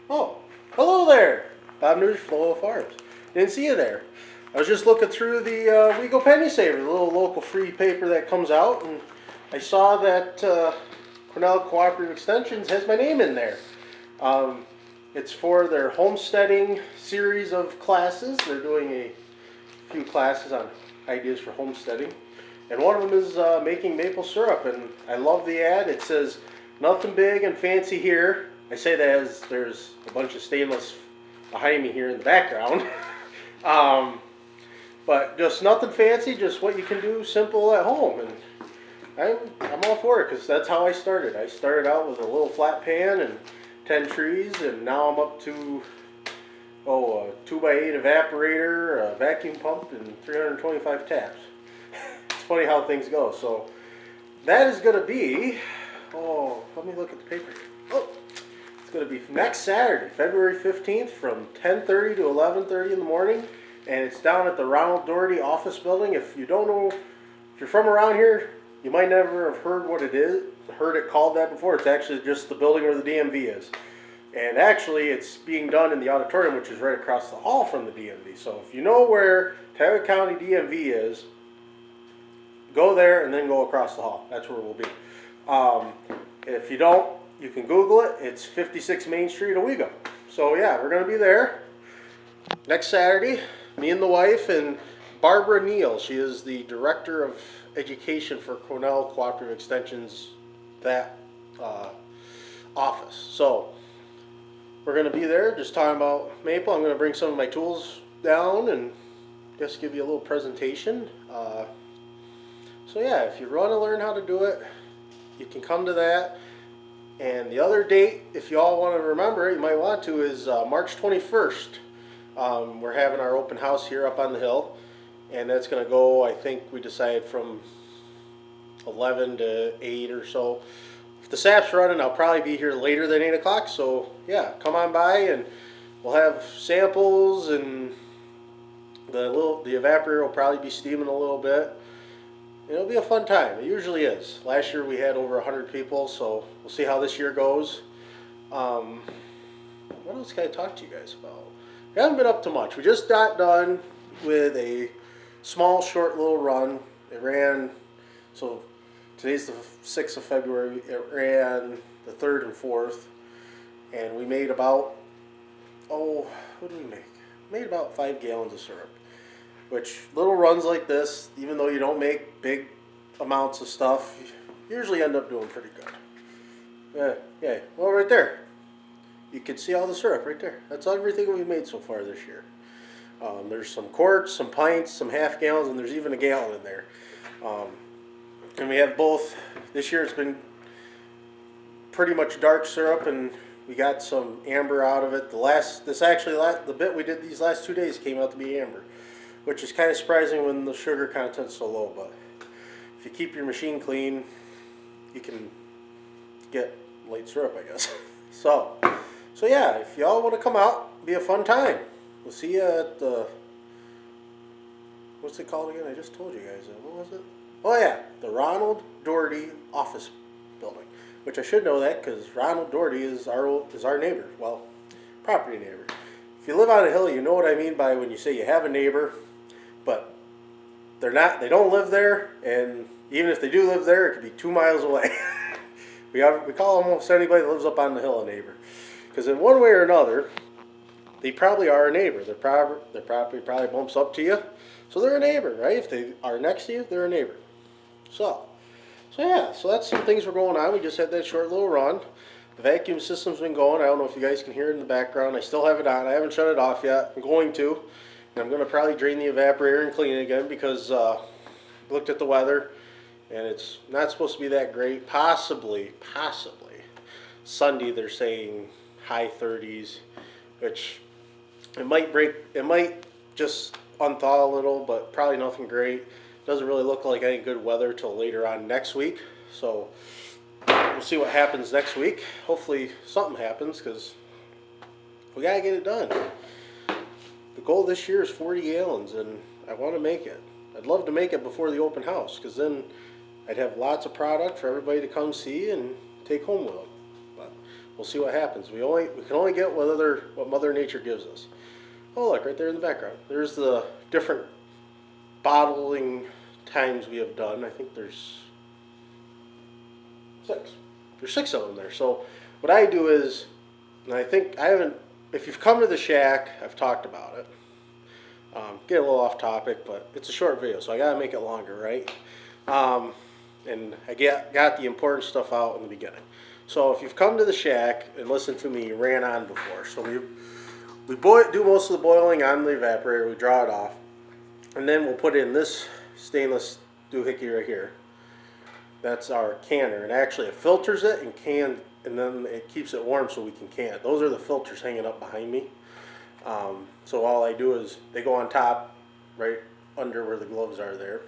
Oh, hello there. Bob News, Owego Farms. Didn't see you there. I was just looking through the Owego Penny Saver, the little local free paper that comes out, and I saw that Cornell Cooperative Extensions has my name in there. It's for their homesteading series of classes. They're doing a few classes on ideas for homesteading. And one of them is making maple syrup, and I love the ad. It says, "Nothing big and fancy here." I say that as there's a bunch of stainless behind me here in the background. But just nothing fancy, just what you can do simple at home. And I'm all for it, because that's how I started. I started out with a little flat pan and 10 trees, and now I'm up to a 2x8 evaporator, a vacuum pump, and 325 taps. It's funny how things go. So that is going to be, let me look at the paper. It's going to be next Saturday, February 15th from 10:30 to 11:30 in the morning, and it's down at the Ronald Dougerty Office building. If you don't know, if you're from around here, you might never have heard what it is, heard it called that before. It's actually just the building where the DMV is. And actually, it's being done in the auditorium, which is right across the hall from the DMV. So if you know where Owego County DMV is, go there and then go across the hall. That's where we'll be. If you don't, you can Google it. It's 56 Main Street, Owego. So yeah, we're going to be there next Saturday. Me and the wife and Barbara Neal. She is the Director of Education for Cornell Cooperative Extensions, that office. So we're going to be there just talking about maple. I'm going to bring some of my tools down and just give you a little presentation. So yeah, if you want to learn how to do it, you can come to that. And the other date, if you all want to remember it, you might want to, is March 21st. We're having our open house here up on the hill, and that's going to go, I think we decided, from 11 to 8 or so. If the sap's running, I'll probably be here later than 8 o'clock, so yeah, come on by and we'll have samples, and the evaporator will probably be steaming a little bit. It'll be a fun time. It usually is. Last year we had over 100 people, so we'll see how this year goes. What else can I talk to you guys about? We haven't been up to much. We just got done with a small, short little run. It ran, so today's the 6th of February. It ran the 3rd and 4th, and we made about, what did we make? We made about 5 gallons of syrup. Which, little runs like this, even though you don't make big amounts of stuff, you usually end up doing pretty good. Yeah, well, right there. You can see all the syrup right there. That's everything we've made so far this year. There's some quarts, some pints, some half gallons, and there's even a gallon in there. And we have both. This year it's been pretty much dark syrup, and we got some amber out of it. The bit we did these last 2 days came out to be amber, which is kind of surprising when the sugar content's so low, but if you keep your machine clean, you can get light syrup, I guess. So yeah, if y'all want to come out, it'll be a fun time. We'll see you at the, what's it called again? I just told you guys. What was it? Oh yeah, the Ronald Dougerty Office building, which I should know that because Ronald Dougerty is our neighbor. Well, property neighbor. If you live on a hill, you know what I mean by when you say you have a neighbor, but they don't live there, and even if they do live there, it could be 2 miles away. We call almost anybody that lives up on the hill a neighbor, because in one way or another, they probably are a neighbor. Their property probably bumps up to you, so they're a neighbor, right? If they are next to you, they're a neighbor. So yeah, so that's some things we're going on. We just had that short little run. The vacuum system's been going. I don't know if you guys can hear it in the background. I still have it on. I haven't shut it off yet. I'm going to. And I'm going to probably drain the evaporator and clean it again because I looked at the weather and it's not supposed to be that great. Possibly. Sunday they're saying high 30s, which it might just unthaw a little, but probably nothing great. Doesn't really look like any good weather till later on next week. So we'll see what happens next week. Hopefully something happens because we got to get it done. The goal this year is 40 gallons, and I want to make it. I'd love to make it before the open house because then I'd have lots of product for everybody to come see and take home with them. But we'll see what happens. We can only get what Mother Nature gives us. Oh, look, right there in the background. There's the different bottling times we have done. I think there's 6. There's 6 of them there. So what I do is, and I think I haven't, if you've come to the shack, I've talked about it. Get a little off topic, but it's a short video, so I gotta make it longer, right? And I got the important stuff out in the beginning. So if you've come to the shack and listened to me, you ran on before. So we do most of the boiling on the evaporator. We draw it off, and then we'll put in this stainless doohickey right here. That's our canner, and actually it filters it and then it keeps it warm so we can can it. Those are the filters hanging up behind me. So all I do is they go on top, right under where the gloves are there,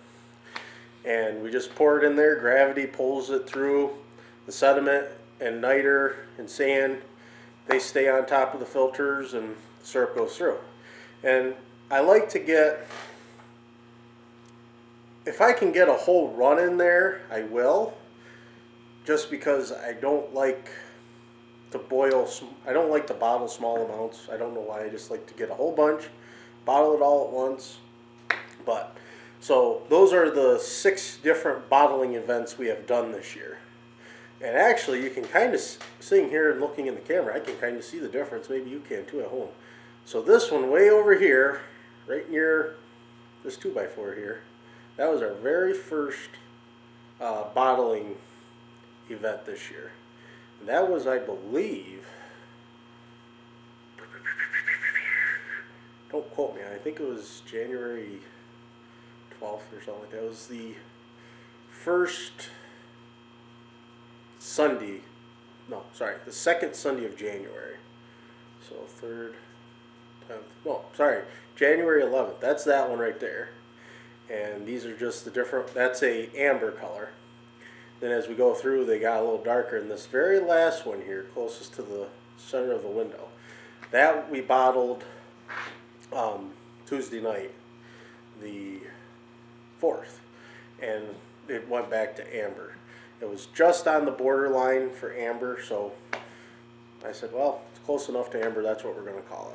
and we just pour it in there. Gravity pulls it through. The sediment and niter and sand, they stay on top of the filters, and the syrup goes through. And I like to get, if I can get a whole run in there, I will, just because I don't like to I don't like to bottle small amounts. I don't know why. I just like to get a whole bunch, bottle it all at once. But so those are the 6 different bottling events we have done this year. And actually, you can kind of, sitting here and looking in the camera, I can kind of see the difference. Maybe you can too at home. So this one way over here, right near this 2x4 here, that was our very first bottling event this year. And that was, I believe, don't quote me, I think it was January 12th or something like that. It was the first Sunday, no, sorry, the second Sunday of January. So 3rd, 10th, no, sorry, January 11th. That's that one right there. And these are just the different, that's a amber color. Then as we go through, they got a little darker. And this very last one here, closest to the center of the window, that we bottled Tuesday night, the 4th. And it went back to amber. It was just on the borderline for amber, so I said, well, it's close enough to amber, that's what we're going to call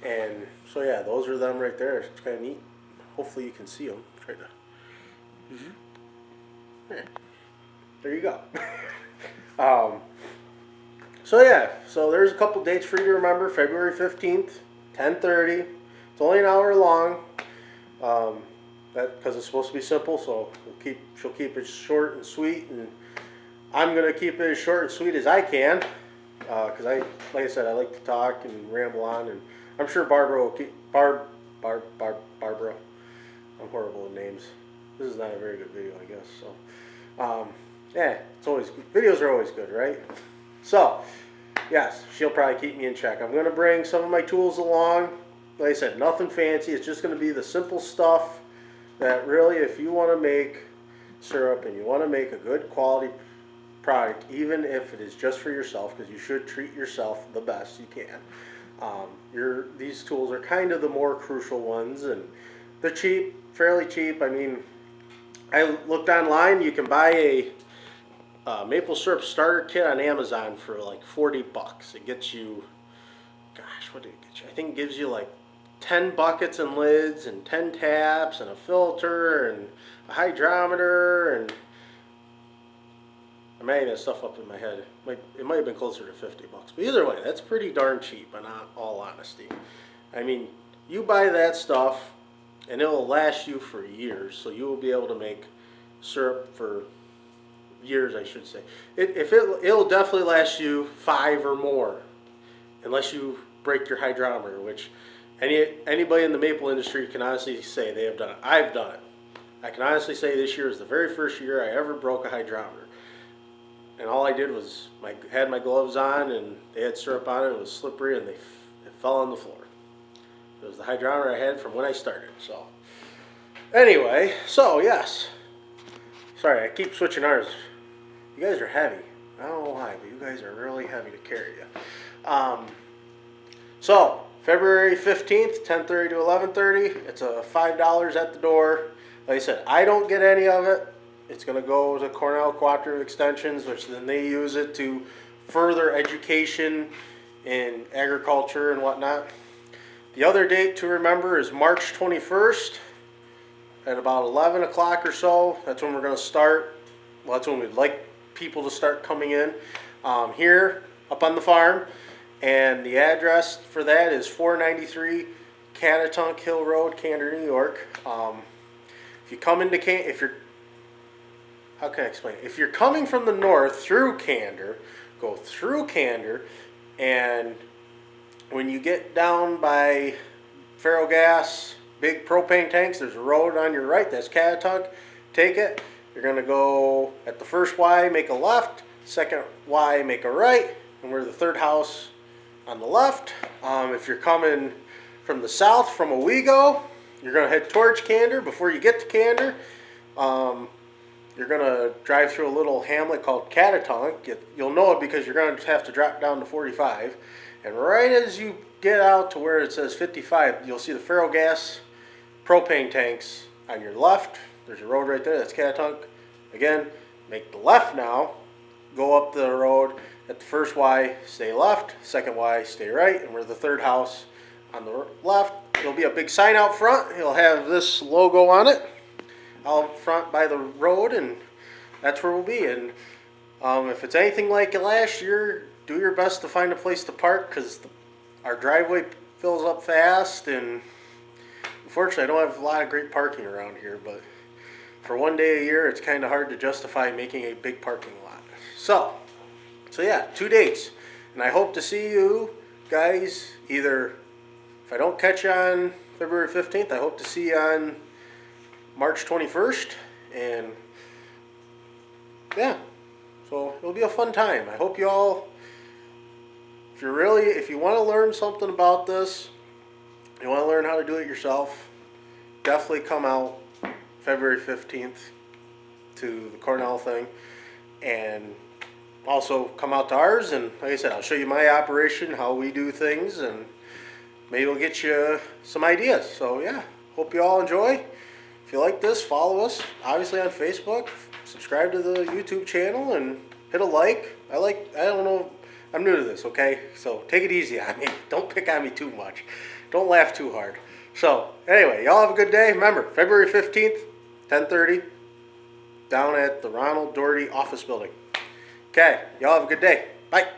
it. And so yeah, those are them right there. It's kind of neat. Hopefully you can see them. Try to. Yeah. There you go. So yeah, so there's a couple dates for you to remember. February 15th, 10:30. It's only an hour long. Because it's supposed to be simple, so she'll keep it short and sweet, and I'm gonna keep it as short and sweet as I can, because like I said, I like to talk and ramble on, and I'm sure Barbara will keep Barbara. I'm horrible with names. This is not a very good video, I guess. So, yeah, videos are always good, right? So, yes, she'll probably keep me in check. I'm gonna bring some of my tools along. Like I said, nothing fancy. It's just gonna be the simple stuff that really, if you want to make syrup and you want to make a good quality product, even if it is just for yourself, because you should treat yourself the best you can. These tools are kind of the more crucial ones, and they're cheap, fairly cheap. I mean, I looked online. You can buy a maple syrup starter kit on Amazon for like $40. It gets you, gosh, what did it get you? I think it gives you like 10 buckets and lids and 10 taps and a filter and a hydrometer, and I'm adding that stuff up in my head. It might have been closer to $50, but either way, that's pretty darn cheap in all honesty. I mean, you buy that stuff and it will last you for years, so you will be able to make syrup for years, I should say. It'll definitely last you 5 or more, unless you break your hydrometer, which anybody in the maple industry can honestly say they have done it. I've done it. I can honestly say this year is the very first year I ever broke a hydrometer. And all I did was had my gloves on, and they had syrup on it. It was slippery, and it fell on the floor. It was the hydrometer I had from when I started. So anyway, so yes. Sorry, I keep switching arms. You guys are heavy. I don't know why, but you guys are really heavy to carry you. So February 15th, 10:30 to 11:30. It's $5 at the door. Like I said, I don't get any of it. It's going to go to Cornell Cooperative Extensions, which then they use it to further education in agriculture and whatnot. The other date to remember is March 21st at about 11 o'clock or so. That's when we're going to start. Well, that's when we'd like people to start coming in here up on the farm. And the address for that is 493 Catatunk Hill Road, Candor, New York. If you come into how can I explain it? If you're coming from the north through Candor, go through Candor, and when you get down by Ferrogas, big propane tanks, there's a road on your right, that's Catatunk. Take it. You're going to go at the first Y, make a left, second Y, make a right, and we're the third house on the left. If you're coming from the south, from Owego, you're going to head towards Candor. Before you get to Candor, you're going to drive through a little hamlet called Catatunk. You'll know it because you're going to have to drop down to 45. And right as you get out to where it says 55, you'll see the Ferrogas propane tanks on your left. There's a road right there, that's Catatunk. Again, make the left now, go up the road. At the first Y, stay left, second Y, stay right, and we're the third house on the left. There'll be a big sign out front. It'll have this logo on it out front by the road, and that's where we'll be. And if it's anything like last year, do your best to find a place to park, because our driveway fills up fast, and unfortunately I don't have a lot of great parking around here, but for one day a year it's kind of hard to justify making a big parking lot. So yeah, 2 dates, and I hope to see you guys either, if I don't catch you on February 15th, I hope to see you on March 21st, and yeah, so it'll be a fun time. I hope you all, if you want to learn something about this, you want to learn how to do it yourself, definitely come out February 15th to the Cornell thing, and also come out to ours, and like I said, I'll show you my operation, how we do things, and maybe we'll get you some ideas. So yeah, hope you all enjoy. If you like this, follow us obviously on Facebook, subscribe to the YouTube channel, and hit a like. I don't know, I'm new to this, okay? So take it easy on me. Don't pick on me too much. Don't laugh too hard. So anyway, y'all have a good day. Remember, February 15th, 10:30, down at the Ronald Dougerty Office building. Okay, y'all have a good day. Bye.